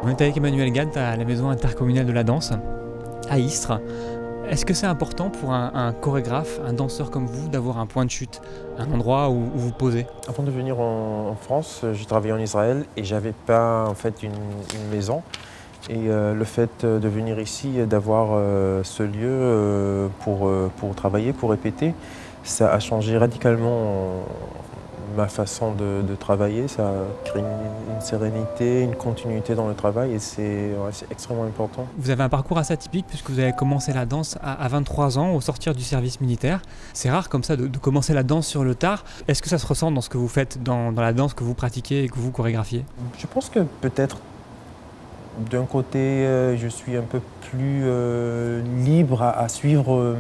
On est avec Emmanuel Galt à la maison intercommunale de la danse, à Istres. Est-ce que c'est important pour un chorégraphe, un danseur comme vous, d'avoir un point de chute, un endroit où vous posez? Avant de venir en France, j'ai travaillé en Israël et j'avais pas en fait une maison. Et le fait de venir ici, d'avoir ce lieu pour travailler, pour répéter, ça a changé radicalement ma façon de travailler. Ça crée une sérénité, une continuité dans le travail et c'est extrêmement important. Vous avez un parcours assez atypique puisque vous avez commencé la danse à 23 ans au sortir du service militaire. C'est rare comme ça de commencer la danse sur le tard. Est-ce que ça se ressent dans ce que vous faites, dans la danse que vous pratiquez et que vous chorégraphiez? Je pense que peut-être d'un côté, je suis un peu plus libre à suivre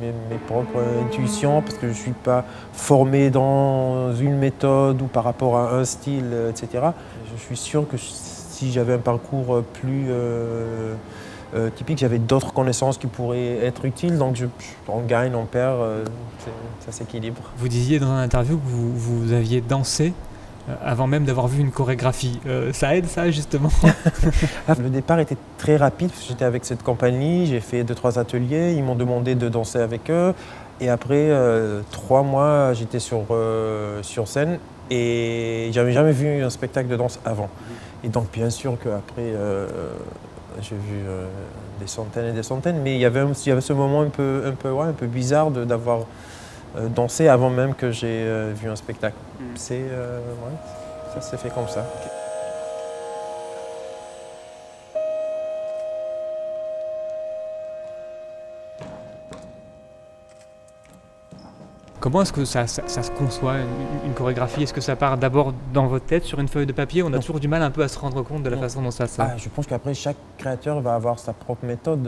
mes propres intuitions parce que je ne suis pas formé dans une méthode ou par rapport à un style, etc. Je suis sûr que si j'avais un parcours plus typique, j'avais d'autres connaissances qui pourraient être utiles. Donc on gagne, on perd, ça s'équilibre. Vous disiez dans une interview que vous aviez dansé avant même d'avoir vu une chorégraphie. Ça aide ça justement? Le départ était très rapide, j'étais avec cette compagnie, j'ai fait 2-3 ateliers, ils m'ont demandé de danser avec eux. Et après 3 mois, j'étais sur scène et j'avais jamais vu un spectacle de danse avant. Et donc bien sûr qu'après, j'ai vu des centaines et des centaines, mais il y avait ce moment un peu bizarre d'avoir danser avant même que j'ai vu un spectacle. Ça s'est fait comme ça. Comment est-ce que ça se conçoit une chorégraphie? Est-ce que ça part d'abord dans votre tête sur une feuille de papier? On a toujours du mal un peu à se rendre compte de la façon dont ça se passe. Je pense qu'après chaque créateur va avoir sa propre méthode.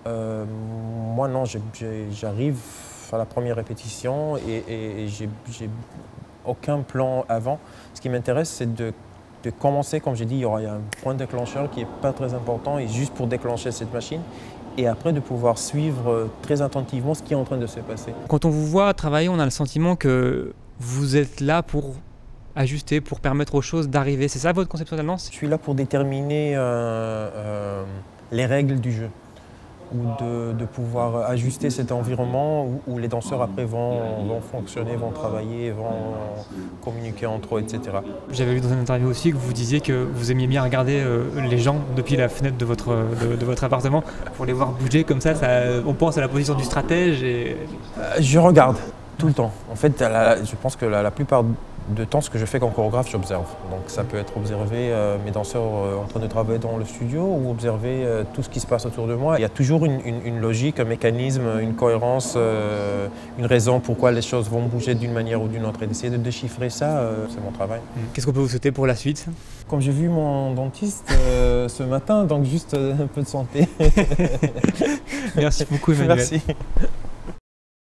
Moi non, j'arrive à la première répétition et j'ai aucun plan avant. Ce qui m'intéresse, c'est de commencer, comme j'ai dit, il y a un point déclencheur qui n'est pas très important et juste pour déclencher cette machine. Et après de pouvoir suivre très attentivement ce qui est en train de se passer. Quand on vous voit travailler, on a le sentiment que vous êtes là pour ajuster, pour permettre aux choses d'arriver. C'est ça votre conception de la danse? Je suis là pour déterminer les règles du jeu, ou de pouvoir ajuster cet environnement où les danseurs après vont fonctionner, vont travailler, vont communiquer entre eux, etc. J'avais lu dans une interview aussi que vous disiez que vous aimiez bien regarder les gens depuis la fenêtre de votre appartement pour les voir bouger comme ça, on pense à la position du stratège et... Je regarde tout le temps. En fait, je pense que la plupart du temps, ce que je fais comme chorégraphe, j'observe. Donc ça peut être observer mes danseurs en train de travailler dans le studio ou observer tout ce qui se passe autour de moi. Il y a toujours une logique, un mécanisme, une cohérence, une raison pourquoi les choses vont bouger d'une manière ou d'une autre. Et d'essayer de déchiffrer ça, c'est mon travail. Qu'est-ce qu'on peut vous souhaiter pour la suite? Comme j'ai vu mon dentiste ce matin, donc juste un peu de santé. Merci beaucoup Emmanuel. Merci.